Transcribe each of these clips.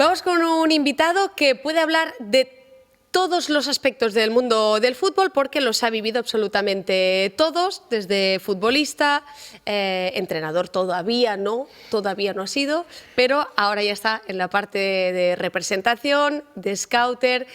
Vamos con un invitado que puede hablar de todos los aspectos del mundo del fútbol porque los ha vivido absolutamente todos, desde futbolista, entrenador todavía no ha sido, pero ahora ya está en la parte de representación, de scouter,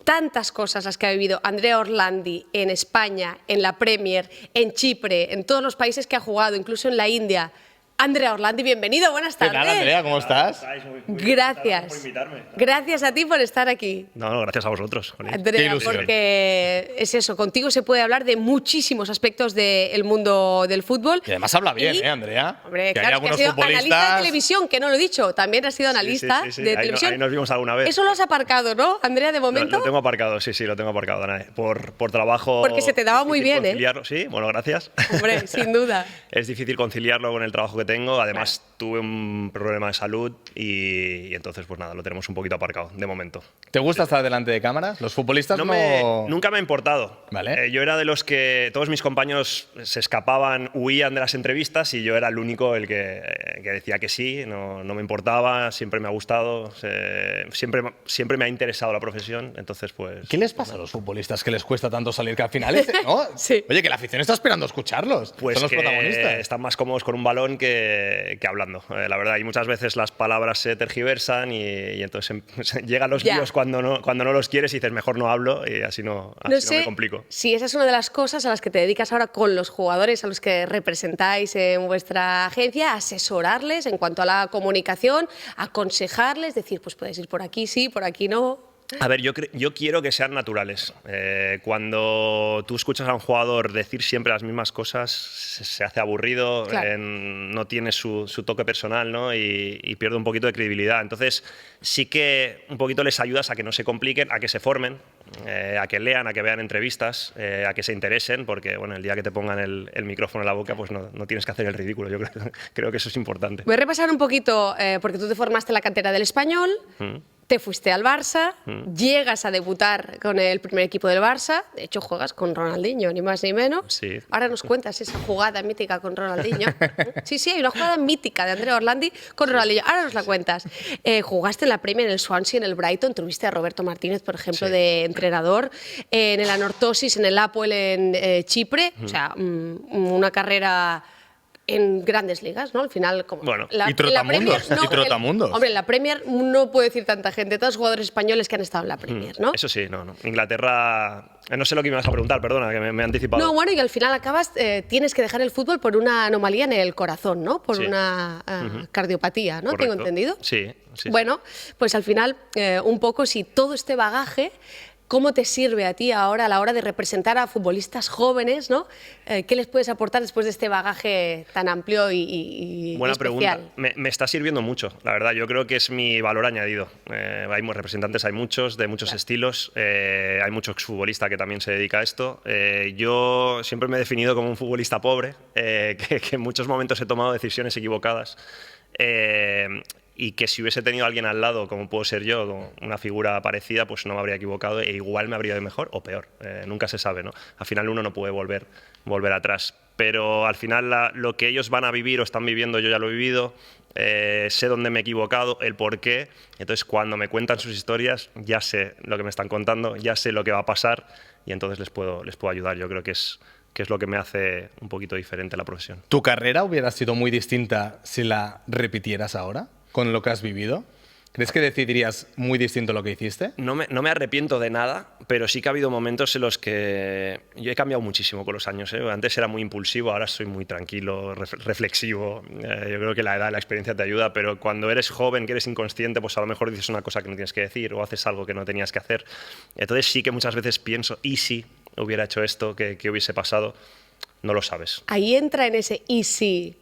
tantas cosas las que ha vivido Andrea Orlandi en España, en la Premier, en Chipre, en todos los países que ha jugado, incluso en la India. Andrea Orlandi, bienvenido, buenas tardes. ¿Qué tal, Andrea? ¿Cómo estás? Gracias. Por invitarme. Gracias a ti por estar aquí. No, gracias a vosotros. Andrea, porque es eso, contigo se puede hablar de muchísimos aspectos del mundo del fútbol. Y además habla bien, Hombre, Andrea? claro, que hay algunos has sido futbolistas... analista de televisión, que no lo he dicho, también has sido analista de televisión. Ahí nos vimos alguna vez. Eso lo has aparcado, ¿no, Andrea, de momento? Lo tengo aparcado, sí, lo tengo aparcado, Danae. Por trabajo... Porque se te daba muy bien, Sí, bueno, gracias. Hombre, sin duda. Es difícil conciliarlo con el trabajo que tengo, además tuve un problema de salud y entonces pues nada, lo tenemos un poquito aparcado de momento. ¿Te gusta estar delante de cámaras? Los futbolistas Nunca me ha importado. Vale. Yo era de los que todos mis compañeros se escapaban, huían de las entrevistas y yo era el único el que decía que sí, no me importaba, siempre me ha gustado, siempre me ha interesado la profesión, entonces pues... ¿Qué les pasa a los futbolistas que les cuesta tanto salir que al final ¿no? Sí. Oye, que la afición está esperando escucharlos. Pues son los protagonistas. Están más cómodos con un balón que hablando, la verdad. Y muchas veces las palabras se tergiversan y entonces llegan los líos cuando no los quieres y dices mejor no hablo y así no me complico. Sí, esa es una de las cosas a las que te dedicas ahora con los jugadores a los que representáis en vuestra agencia, asesorarles en cuanto a la comunicación, aconsejarles, decir, pues puedes ir por aquí sí, por aquí no. A ver, yo quiero que sean naturales. Cuando tú escuchas a un jugador decir siempre las mismas cosas, se hace aburrido, claro. no tiene su toque personal, ¿no? y pierde un poquito de credibilidad. Entonces, sí que un poquito les ayudas a que no se compliquen, a que se formen, a que lean, a que vean entrevistas, a que se interesen, porque bueno, el día que te pongan el micrófono en la boca, pues no tienes que hacer el ridículo. Yo creo que eso es importante. Voy a repasar un poquito, porque tú te formaste en la cantera del Español, te fuiste al Barça, llegas a debutar con el primer equipo del Barça, de hecho juegas con Ronaldinho, ni más ni menos. Sí. Ahora nos cuentas esa jugada mítica con Ronaldinho. Sí, hay una jugada mítica de Andrea Orlandi con Ronaldinho, ahora nos la cuentas. Jugaste en la Premier, en el Swansea, en el Brighton, tuviste a Roberto Martínez, por ejemplo, de entrenador, en el Anorthosis, en el Apoel en Chipre, o sea, una carrera... en grandes ligas, ¿no? Al final, como bueno, y trotamundos, hombre, en la Premier no puedo decir tanta gente, todos los jugadores españoles que han estado en la Premier, ¿no? Eso sí, no. Inglaterra, no sé lo que me vas a preguntar, perdona, que me he anticipado. No, bueno, y al final acabas, tienes que dejar el fútbol por una anomalía en el corazón, ¿no? Por una cardiopatía, ¿no? Correcto. ¿Tengo entendido? Sí. Bueno, pues al final, un poco, si todo este bagaje... ¿Cómo te sirve a ti ahora a la hora de representar a futbolistas jóvenes, ¿no? ¿Qué les puedes aportar después de este bagaje tan amplio y Buena especial? pregunta. Me está sirviendo mucho, la verdad. Yo creo que es mi valor añadido. Hay representantes, hay muchos, de muchos estilos. Hay mucho exfutbolista que también se dedica a esto. Yo siempre me he definido como un futbolista pobre, que en muchos momentos he tomado decisiones equivocadas. Y que si hubiese tenido a alguien al lado, como puedo ser yo, como una figura parecida, pues no me habría equivocado e igual me habría ido mejor o peor. Nunca se sabe, ¿no? Al final uno no puede volver atrás. Pero al final lo que ellos van a vivir o están viviendo, yo ya lo he vivido, sé dónde me he equivocado, el por qué. Entonces, cuando me cuentan sus historias, ya sé lo que me están contando, ya sé lo que va a pasar y entonces les puedo ayudar. Yo creo que es lo que me hace un poquito diferente la profesión. ¿Tu carrera hubiera sido muy distinta si la repitieras ahora, con lo que has vivido? ¿Crees que decidirías muy distinto lo que hiciste? No me arrepiento de nada, pero sí que ha habido momentos en los que yo he cambiado muchísimo con los años. Antes era muy impulsivo, ahora soy muy tranquilo, reflexivo. Yo creo que la edad, la experiencia te ayuda, pero cuando eres joven, que eres inconsciente, pues a lo mejor dices una cosa que no tienes que decir o haces algo que no tenías que hacer. Entonces sí que muchas veces pienso, ¿y si hubiera hecho esto? ¿Qué hubiese pasado? No lo sabes. Ahí entra en ese ¿y si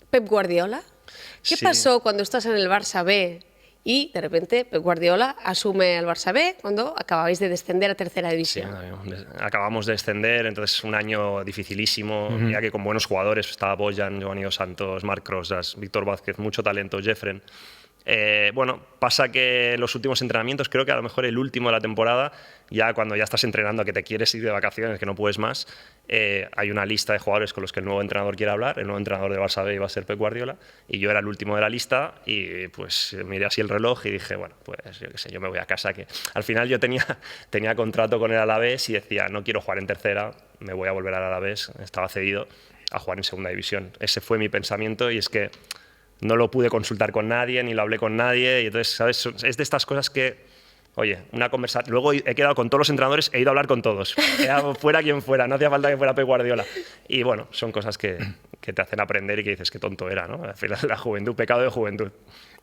Pep Guardiola? ¿Qué pasó cuando estás en el Barça B y de repente Pep Guardiola asume al Barça B cuando acababais de descender a tercera división? Sí, acabamos de descender, entonces un año dificilísimo, ya que con buenos jugadores, estaba Bojan, Giovanni Dos Santos, Marc Rosas, Víctor Vázquez, mucho talento, Jeffren. Bueno, pasa que en los últimos entrenamientos, creo que a lo mejor el último de la temporada, ya cuando ya estás entrenando, que te quieres ir de vacaciones, que no puedes más, hay una lista de jugadores con los que el nuevo entrenador quiere hablar. El nuevo entrenador de Barça B iba a ser Pep Guardiola y yo era el último de la lista y pues miré así el reloj y dije, bueno, pues yo qué sé, yo me voy a casa. Que al final yo tenía contrato con el Alavés y decía, no quiero jugar en tercera, me voy a volver al Alavés, estaba cedido a jugar en segunda división. Ese fue mi pensamiento y es que no lo pude consultar con nadie, ni lo hablé con nadie, y entonces, ¿sabes? Es de estas cosas que, oye, una conversación. Luego he quedado con todos los entrenadores, he ido a hablar con todos, fuera quien fuera, no hacía falta que fuera Pep Guardiola. Y bueno, son cosas que te hacen aprender y que dices qué tonto era, ¿no? Al final la juventud, pecado de juventud.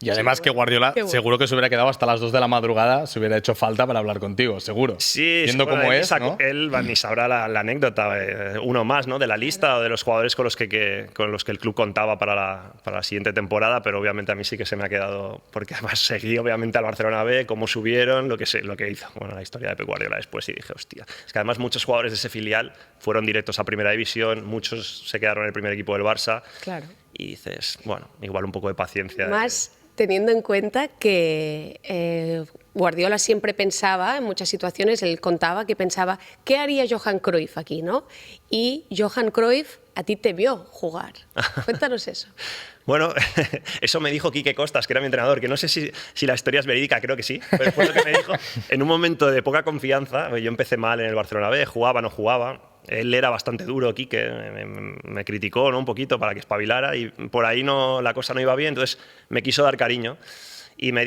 Y además que Guardiola seguro que se hubiera quedado hasta las 2 de la madrugada, se hubiera hecho falta para hablar contigo, seguro. Sí, viendo cómo es, ¿no? Él ni sabrá la anécdota, uno más, ¿no? De la lista o de los jugadores con los que el club contaba para la siguiente temporada, pero obviamente a mí sí que se me ha quedado, porque además seguí obviamente al Barcelona B, cómo subieron, lo que hizo. Bueno, la historia de Pep Guardiola después y dije, hostia. Es que además muchos jugadores de ese filial fueron directos a Primera División, muchos se quedaron en el primer equipo del Barça. Claro. Y dices, bueno, igual un poco de paciencia. Más teniendo en cuenta que Guardiola siempre pensaba, en muchas situaciones, él contaba que pensaba, ¿qué haría Johan Cruyff aquí, no? Y Johan Cruyff a ti te vio jugar. Cuéntanos eso. Bueno, eso me dijo Quique Costas, que era mi entrenador, que no sé si la historia es verídica, creo que sí, pero fue lo que me dijo. En un momento de poca confianza, yo empecé mal en el Barcelona B, jugaba, no jugaba. Él era bastante duro, Quique, me criticó, ¿no? Un poquito para que espabilara y por ahí la cosa no iba bien, entonces me quiso dar cariño y me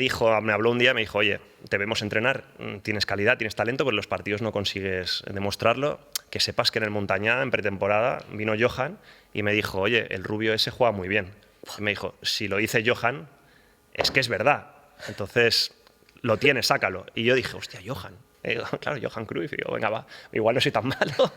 habló un día y me dijo, oye, te vemos entrenar, tienes calidad, tienes talento, pero en los partidos no consigues demostrarlo, que sepas que en el Montañá, en pretemporada, vino Johan y me dijo, oye, el rubio ese juega muy bien. Y me dijo, si lo dice Johan, es que es verdad, entonces lo tienes, sácalo. Y yo dije, hostia, Johan. Y digo, claro, Johan Cruyff. Y digo, venga, va, igual no soy tan malo.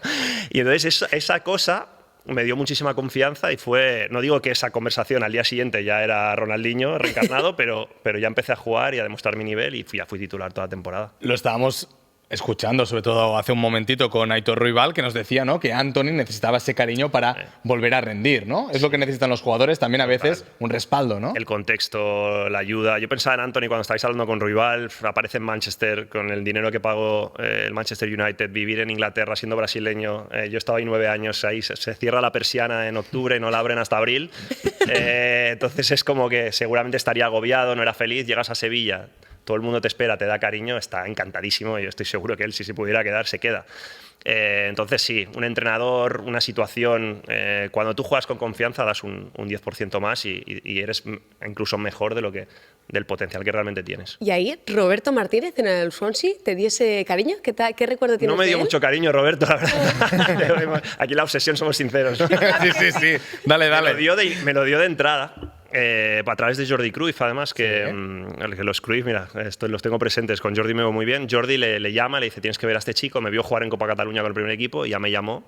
Y entonces esa cosa me dio muchísima confianza y fue, no digo que esa conversación al día siguiente ya era Ronaldinho reencarnado, pero ya empecé a jugar y a demostrar mi nivel y ya fui titular toda la temporada. Lo estábamos escuchando, sobre todo hace un momentito, con Aitor Ruibal, que nos decía, ¿no?, que Antony necesitaba ese cariño para volver a rendir, ¿no? Es lo que necesitan los jugadores, también a veces un respaldo, ¿no? El contexto, la ayuda. Yo pensaba en Antony cuando estáis hablando con Ruibal, aparece en Manchester con el dinero que pagó el Manchester United, vivir en Inglaterra siendo brasileño. Yo estaba ahí 9 años, ahí se cierra la persiana en octubre y no la abren hasta abril. Entonces es como que seguramente estaría agobiado, no era feliz, llegas a Sevilla, todo el mundo te espera, te da cariño, está encantadísimo y yo estoy seguro que él, si se pudiera quedar, se queda. Entonces sí, un entrenador, una situación, cuando tú juegas con confianza das un 10% más y eres incluso mejor del potencial que realmente tienes. ¿Y ahí Roberto Martínez en el Swansea te dio ese cariño? ¿Qué recuerdo tienes? No me dio de él? mucho cariño, Roberto, la verdad. Aquí la obsesión, somos sinceros, ¿no? Sí. Dale. Me lo dio de entrada. A través de Jordi Cruyff, además, que los Cruyff, mira, los tengo presentes, con Jordi me veo muy bien. Jordi le llama, le dice, tienes que ver a este chico, me vio jugar en Copa Cataluña con el primer equipo y ya me llamó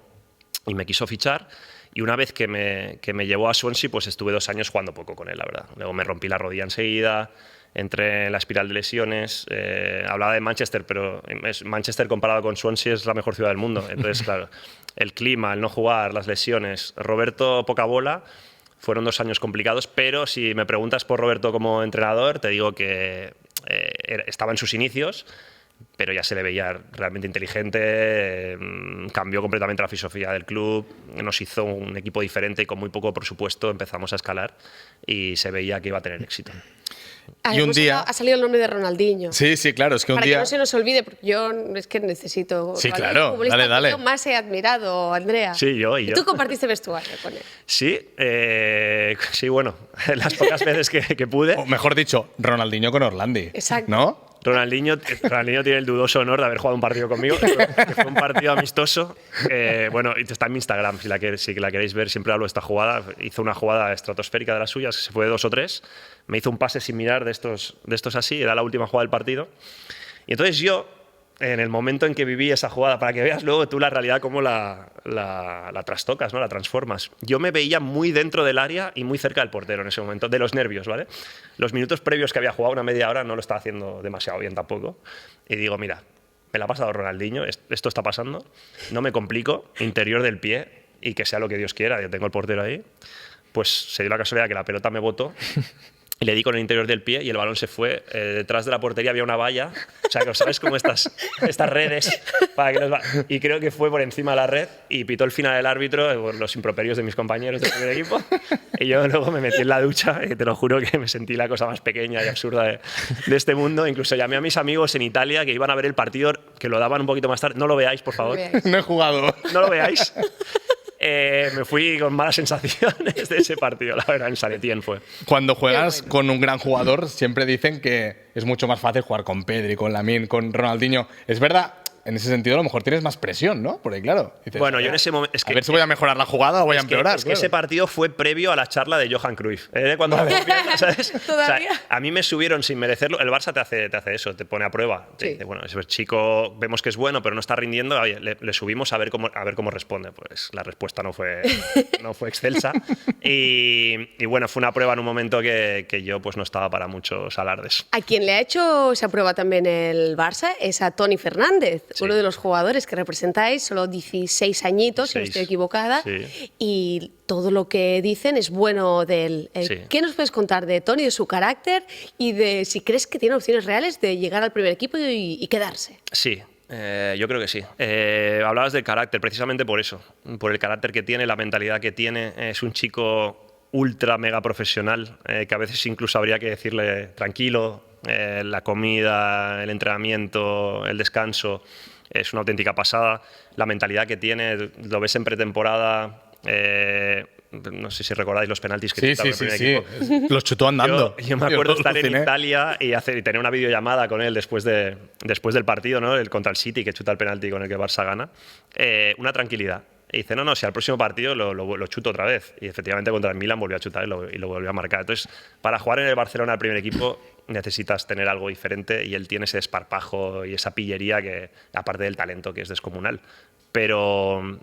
y me quiso fichar. Y una vez que me llevó a Swansea, pues estuve 2 años jugando poco con él, la verdad. Luego me rompí la rodilla enseguida, entré en la espiral de lesiones. Hablaba de Manchester, pero Manchester comparado con Swansea es la mejor ciudad del mundo. Entonces, claro, el clima, el no jugar, las lesiones. Roberto, poca bola. Fueron 2 años complicados, pero si me preguntas por Roberto como entrenador, te digo que estaba en sus inicios, pero ya se le veía realmente inteligente, cambió completamente la filosofía del club, nos hizo un equipo diferente y con muy poco presupuesto empezamos a escalar y se veía que iba a tener éxito. Y un día ha salido el nombre de Ronaldinho. Sí, claro, es que un Para día… que no se nos olvide, porque yo es que necesito… Sí, claro, dale. Yo más he admirado, Andrea. Sí, yo. Y tú compartiste vestuario con él. Sí, bueno, las pocas veces que pude. O mejor dicho, Ronaldinho con Orlandi. Exacto. ¿No? Ronaldinho tiene el dudoso honor de haber jugado un partido conmigo, que fue un partido amistoso. Bueno, está en mi Instagram, si la queréis ver, siempre hablo de esta jugada. Hizo una jugada estratosférica de las suyas, se fue de 2 o 3. Me hizo un pase sin mirar de estos así, era la última jugada del partido. Y entonces yo, en el momento en que viví esa jugada, para que veas luego tú la realidad cómo la trastocas, ¿no? La transformas. Yo me veía muy dentro del área y muy cerca del portero en ese momento, de los nervios, ¿vale? Los minutos previos que había jugado, una media hora, no lo estaba haciendo demasiado bien tampoco. Y digo, mira, me la ha pasado Ronaldinho, esto está pasando, no me complico, interior del pie y que sea lo que Dios quiera, yo tengo el portero ahí. Pues se dio la casualidad que la pelota me botó y le di con el interior del pie y el balón se fue. Detrás de la portería había una valla, o sea, que sabes como estas redes, para que y creo que fue por encima de la red y pitó el final del árbitro por los improperios de mis compañeros del primer equipo. Y yo luego me metí en la ducha y te lo juro que me sentí la cosa más pequeña y absurda de este mundo. Incluso llamé a mis amigos en Italia que iban a ver el partido, que lo daban un poquito más tarde. No lo veáis, por favor. No he jugado. No lo veáis. Me fui con malas sensaciones de ese partido, la verdad, en San Etienne fue. Cuando juegas con un gran jugador, siempre dicen que es mucho más fácil jugar con Pedri, con Lamine, con Ronaldinho. Es verdad, en ese sentido a lo mejor tienes más presión, ¿no? Porque claro, dices, bueno, yo en ese momento... a ver si voy a mejorar la jugada o voy a empeorar. Es que ese partido fue previo a la charla de Johan Cruyff. Cuando ¿sabes? ¿Todavía? O sea, a mí me subieron sin merecerlo. El Barça te hace eso, te pone a prueba. Te dice, bueno, ese chico vemos que es bueno, pero no está rindiendo. Oye, le subimos a ver cómo responde. Pues la respuesta no fue excelsa. Y bueno, fue una prueba en un momento que yo pues no estaba para muchos alardes. A quien le ha hecho esa prueba también el Barça es a Toni Fernández, uno de los jugadores que representáis, solo 16 añitos, si no estoy equivocada, y todo lo que dicen es bueno de él. ¿Qué nos puedes contar de Toni, de su carácter y de si crees que tiene opciones reales de llegar al primer equipo y quedarse? Sí. Yo creo que sí. Hablabas del carácter, precisamente por eso, por el carácter que tiene, la mentalidad que tiene. Es un chico ultra mega profesional, que a veces incluso habría que decirle tranquilo, la comida, el entrenamiento, el descanso, es una auténtica pasada. La mentalidad que tiene, lo ves en pretemporada. No sé si recordáis los penaltis que chutaba el primer equipo. Los chutó andando. Yo me acuerdo estar en Italia y tener una videollamada con él después del partido, ¿no? Contra el City, que chuta el penalti con el que Barça gana. Una tranquilidad. Y dice, no, si al próximo partido lo chuto otra vez. Y efectivamente contra el Milan volvió a chutar y lo volvió a marcar. Entonces, para jugar en el Barcelona al primer equipo necesitas tener algo diferente y él tiene ese desparpajo y esa pillería que, aparte del talento, que es descomunal. Pero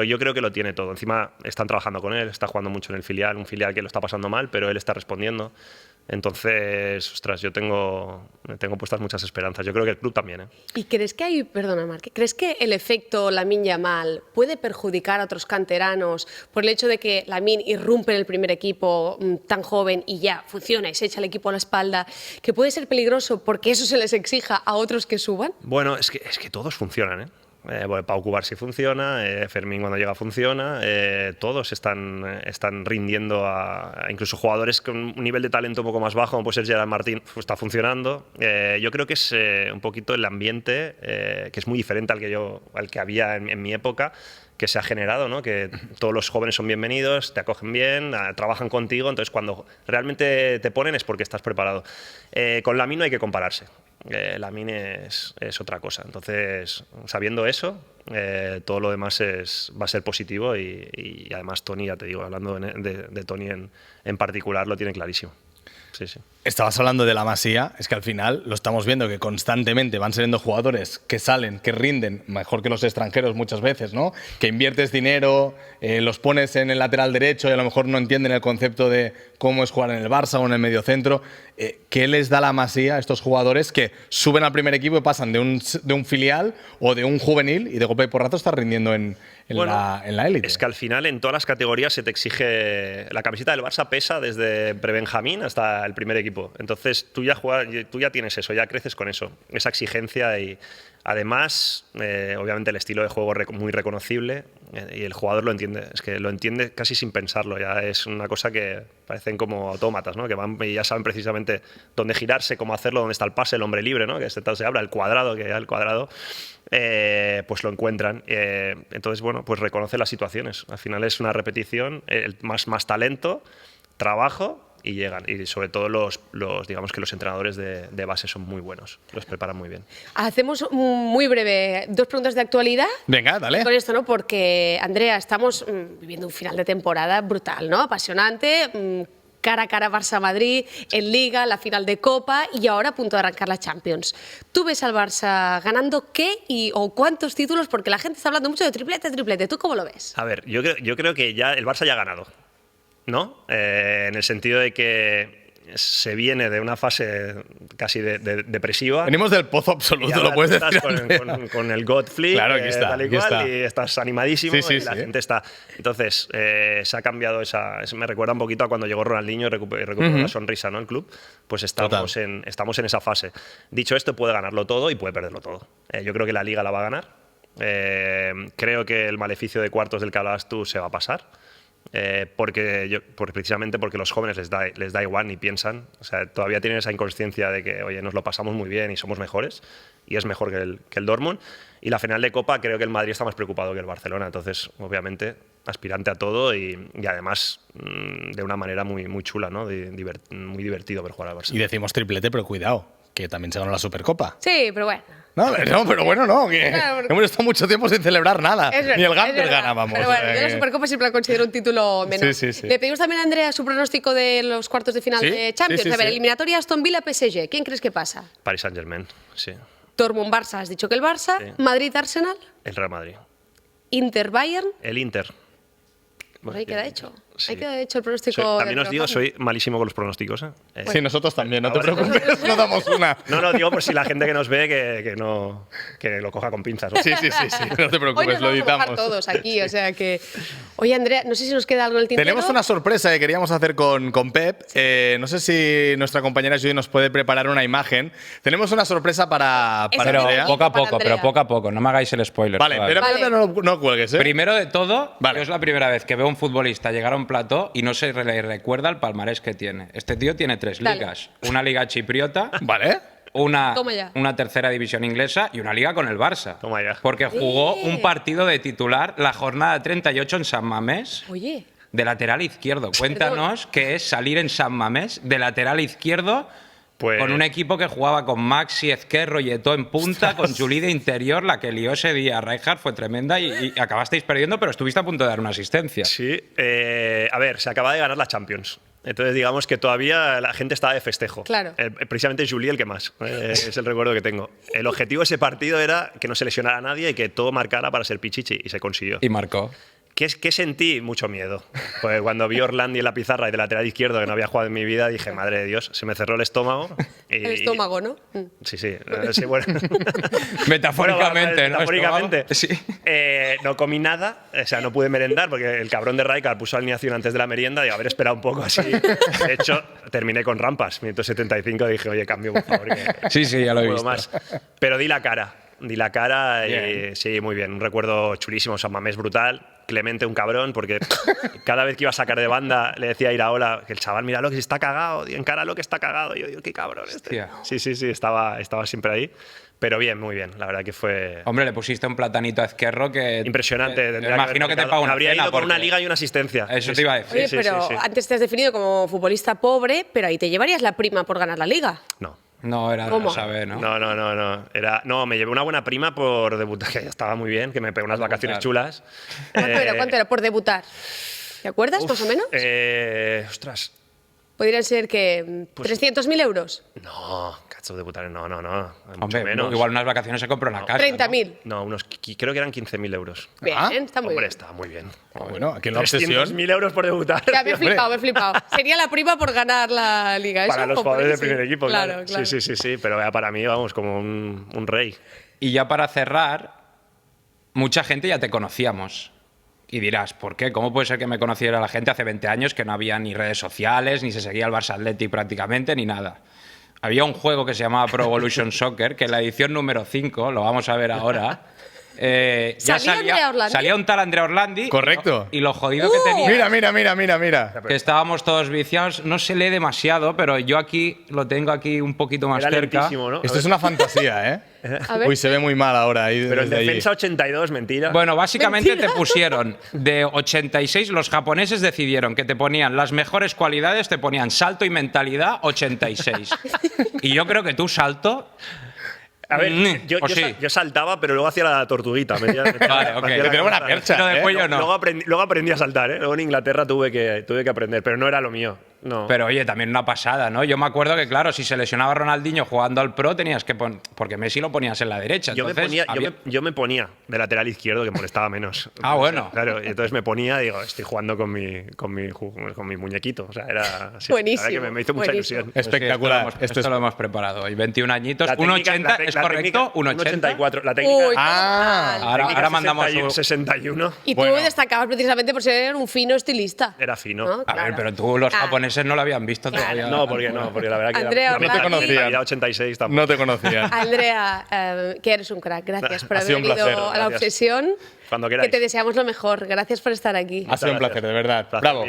yo creo que lo tiene todo. Encima están trabajando con él, está jugando mucho en el filial, un filial que lo está pasando mal, pero él está respondiendo. Entonces, ostras, yo tengo puestas muchas esperanzas. Yo creo que el club también, ¿eh? ¿Y crees que perdona, Marc, crees que el efecto Lamine Yamal puede perjudicar a otros canteranos por el hecho de que Lamine irrumpe en el primer equipo tan joven y ya funciona y se echa el equipo a la espalda, que puede ser peligroso porque eso se les exija a otros que suban? Bueno, es que todos funcionan, ¿eh? Pau Cubarsí funciona, Fermín cuando llega funciona, todos están rindiendo incluso jugadores con un nivel de talento un poco más bajo, como puede ser Gerard Martín, está funcionando. Yo creo que es un poquito el ambiente, que es muy diferente al que había en mi época, que se ha generado, ¿no? Que todos los jóvenes son bienvenidos, te acogen bien, trabajan contigo, entonces cuando realmente te ponen es porque estás preparado. Con Lamine no hay que compararse. Lamine es otra cosa. Entonces, sabiendo eso, todo lo demás va a ser positivo y además Toni, ya te digo, hablando de Toni en particular, lo tiene clarísimo. Sí, sí. Estabas hablando de la Masía, es que al final lo estamos viendo que constantemente van saliendo jugadores que salen, que rinden mejor que los extranjeros muchas veces, ¿no? Que inviertes dinero, los pones en el lateral derecho y a lo mejor no entienden el concepto de cómo es jugar en el Barça o en el mediocentro. ¿Qué les da la Masía a estos jugadores que suben al primer equipo y pasan de un filial o de un juvenil y de golpe y porrazo están rindiendo en la élite? Es que al final en todas las categorías se te exige... La camiseta del Barça pesa desde prebenjamín hasta el primer equipo. Entonces tú ya tienes eso, ya creces con eso, esa exigencia y además, obviamente el estilo de juego es muy reconocible y el jugador lo entiende, es que lo entiende casi sin pensarlo, ya es una cosa que parecen como autómatas, ¿no? Que van y ya saben precisamente dónde girarse, cómo hacerlo, dónde está el pase, el hombre libre, ¿no? Que se habla, el cuadrado, pues lo encuentran. Entonces, bueno, pues reconoce las situaciones. Al final es una repetición, más talento, trabajo y llegan. Y sobre todo digamos que los entrenadores de base son muy buenos, los preparan muy bien. Hacemos muy breve 2 preguntas de actualidad. Venga, dale. Con esto, ¿no? Porque, Andrea, estamos viviendo un final de temporada brutal, ¿no? Apasionante. Cara a cara Barça-Madrid, en Liga, la final de Copa y ahora a punto de arrancar la Champions. ¿Tú ves al Barça ganando qué o cuántos títulos? Porque la gente está hablando mucho de triplete. ¿Tú cómo lo ves? A ver, yo creo que ya el Barça ya ha ganado, ¿no? En el sentido de que se viene de una fase casi depresiva. Venimos del pozo Y absoluto, ahora lo puedes tú decir. estás con el God Flick, Claro, aquí está, tal y aquí cual, está. y estás animadísimo Sí, y la sí. gente está. Entonces, se ha cambiado me recuerda un poquito a cuando llegó Ronaldinho y recuperó la sonrisa, ¿no? El club. Pues estamos en esa fase. Dicho esto, puede ganarlo todo y puede perderlo todo. Yo creo que la Liga la va a ganar. Creo que el maleficio de cuartos del que hablabas tú se va a pasar. Precisamente porque los jóvenes les da igual ni piensan. O sea, todavía tienen esa inconsciencia de que, oye, nos lo pasamos muy bien y somos mejores, y es mejor que el Dortmund. Y la final de Copa, creo que el Madrid está más preocupado que el Barcelona. Entonces, obviamente, aspirante a todo y además de una manera muy, muy chula, ¿no? Muy divertido ver jugar al Barça. Y decimos triplete, pero cuidado, que también se ganó la Supercopa. Sí, pero bueno. No, pero bueno, no, que Claro, porque- hemos estado mucho tiempo sin celebrar nada. Es verdad, Ni el es Gamper verdad. ganábamos. Pero bueno, o sea yo la que- Supercopa siempre la considero un título menor. Sí. Le pedimos también a Andrea su pronóstico de los cuartos de final ¿Sí? de Champions. Sí, A ver, sí. eliminatoria Aston Villa-PSG. ¿Quién crees que pasa? Paris Saint-Germain, sí. Dortmund-Barça, has dicho que el Barça. Sí. Madrid-Arsenal. El Real Madrid. Inter-Bayern. El Inter. Pues ahí queda hecho. Sí. Ahí queda hecho el pronóstico. También del os digo, programa. soy malísimo con los pronósticos. Sí, nosotros también, no te Ahora- preocupes, no damos una. No, digo por si la gente que nos ve que lo coja con pinzas. ¿no? Sí, no te Hoy preocupes, nos lo vamos a mojar editamos. todos aquí, o sea que... Oye, Andrea, no sé si nos queda algo en el tintero. Tenemos una sorpresa que queríamos hacer con Pep. No sé si nuestra compañera Judy nos puede preparar una imagen. Tenemos una sorpresa para Ese Pero Andrea. poco a para poco, Andrea. pero poco a poco. No me hagáis el spoiler. Vale, todavía. pero Vale. espérate, no cuelgues, ¿eh? Primero de todo, Vale. yo es la primera vez que veo a un futbolista llegar a un plató y no se le recuerda el palmarés que tiene. Este tío tiene 3 Dale. ligas. Una liga chipriota, Vale. Toma ya. una tercera división inglesa y una liga con el Barça. Toma ya. Porque jugó un partido de titular la jornada 38 en San Mamés. Oye, De lateral izquierdo. Cuéntanos qué es salir en San Mamés de lateral izquierdo Pues- con un equipo que jugaba con Maxi, Ezquerro y Eto'o en punta, con Juli de interior. La que lió ese día Rijkaard fue tremenda y acabasteis perdiendo, pero estuviste a punto de dar una asistencia. Sí, a ver, se acaba de ganar la Champions. Entonces, digamos que todavía la gente estaba de festejo. Claro. Precisamente Juli el que más. Es el recuerdo que tengo. El objetivo de ese partido era que no se lesionara a nadie y que todo marcara para ser Pichichi, y se consiguió. Y marcó. ¿Qué sentí? Mucho miedo. Pues cuando vi a Orlandi en la pizarra y de lateral izquierdo, que no había jugado en mi vida, dije, madre de Dios, se me cerró el estómago. el estómago, ¿no? Sí, bueno. Metafóricamente, Bueno, ¿no? metafóricamente. Sí. No comí nada, o sea, no pude merendar porque el cabrón de Rijkaard puso alineación antes de la merienda y haber esperado un poco así. De hecho, terminé con rampas. Minuto 75 dije, oye, cambio, por favor. Que Sí, ya lo he no puedo visto. más. Pero di la cara. Di la cara y Bien. sí, muy bien. Un recuerdo chulísimo. San Mamés brutal. Clemente, un cabrón, porque cada vez que iba a sacar de banda le decía a Iraola que el chaval, míralo que está cagado, encáralo que está cagado. Y yo digo, qué cabrón este. Hostia. Sí, estaba siempre ahí. Pero bien, muy bien. La verdad que fue Hombre, le pusiste un platanito a Ezquerro que... impresionante. que- Tendría imagino que te haber- pagó una habría cena, ido con una porque- liga y una asistencia. Eso Sí, te iba a sí. decir. Oye, Sí, pero sí. antes te has definido como futbolista pobre, pero ahí te llevarías la prima por ganar la liga. No. No, era ¿Cómo? de saber, ¿no? No, me llevé una buena prima por debutar, que ya estaba muy bien, que me pegó unas vacaciones chulas. ¿Cuánto era por debutar? ¿Te acuerdas, más o menos? Ostras. Podrían ser que Pues- 300.000 euros. No, cacho, debutar, no. Mucho Hombre, menos. igual unas vacaciones se compró en la casa. 30.000. No, creo que eran 15.000 euros. Bien, Ah, está muy Hombre, bien. está muy bien. Bueno, aquí en la obsesión. 300.000 euros por debutar. Ya, me he flipado, me he flipado. Sería la prima por ganar la liga. ¿eso? Para los ¿O por jugadores del eso? primer equipo, claro. Claro. Sí, pero ya para mí, vamos, como un rey. Y ya para cerrar, mucha gente ya te conocíamos. Y dirás, ¿por qué? ¿Cómo puede ser que me conociera la gente hace 20 años que no había ni redes sociales, ni se seguía el Barça Athletic prácticamente, ni nada? Había un juego que se llamaba Pro Evolution Soccer, que en la edición número 5, lo vamos a ver ahora, ya ¿Salía Andrea Orlandi? salía un tal Andrea Orlandi. Correcto. Y lo jodido que tenía... Mira. Que estábamos todos viciados, no se lee demasiado, pero yo aquí lo tengo aquí un poquito más Era cerca. lentísimo, ¿no? Esto es una fantasía, ¿eh? A ver. Uy, se ve muy mal ahora ahí. Pero en desde allí. defensa 82, mentira. Bueno, básicamente Mentira. te pusieron de 86, los japoneses decidieron que te ponían las mejores cualidades, te ponían salto y mentalidad 86. Y yo creo que tú salto... A ver, yo ¿O sí? yo saltaba, pero luego hacía la tortuguita. Vale, ok. hacía Que tenemos una cabeza. percha, Pero de ¿eh? cuello no. Luego aprendí a saltar, ¿eh? Luego en Inglaterra tuve que aprender, pero no era lo mío. No. Pero oye, también una pasada, ¿no? Yo me acuerdo que, claro, si se lesionaba Ronaldinho jugando al Pro, tenías que porque Messi lo ponías en la derecha. Yo me ponía de lateral izquierdo, que molestaba menos. Ah, bueno. Claro, y entonces me ponía, digo, estoy jugando con mi muñequito. O sea, era. Sí, Buenísimo, la verdad que me hizo mucha buenísimo. ilusión. Espectacular. Esto lo hemos preparado. Y 21 añitos, La técnica- 1,80, la te- ¿es la correcto? técnica- 1,80. 1,84. La técnica. Uy, Ah, mal. Ahora técnica mandamos 61. Y tú Bueno. destacabas precisamente por ser un fino estilista. Era fino. ¿No? A ver, Claro. pero tú, los Ah. japoneses no lo habían visto todavía. No, porque la verdad que Andrea la Orlandi. No te conocía. mentalidad 86 tampoco. no te conocía. Andrea, que eres un crack. Gracias por Ha sido haber un venido placer, a la gracias. obsesión. Cuando Que queráis. te deseamos lo mejor. Gracias por estar aquí. Ha sido un gracias. placer, de verdad. Placer Bravo. mío.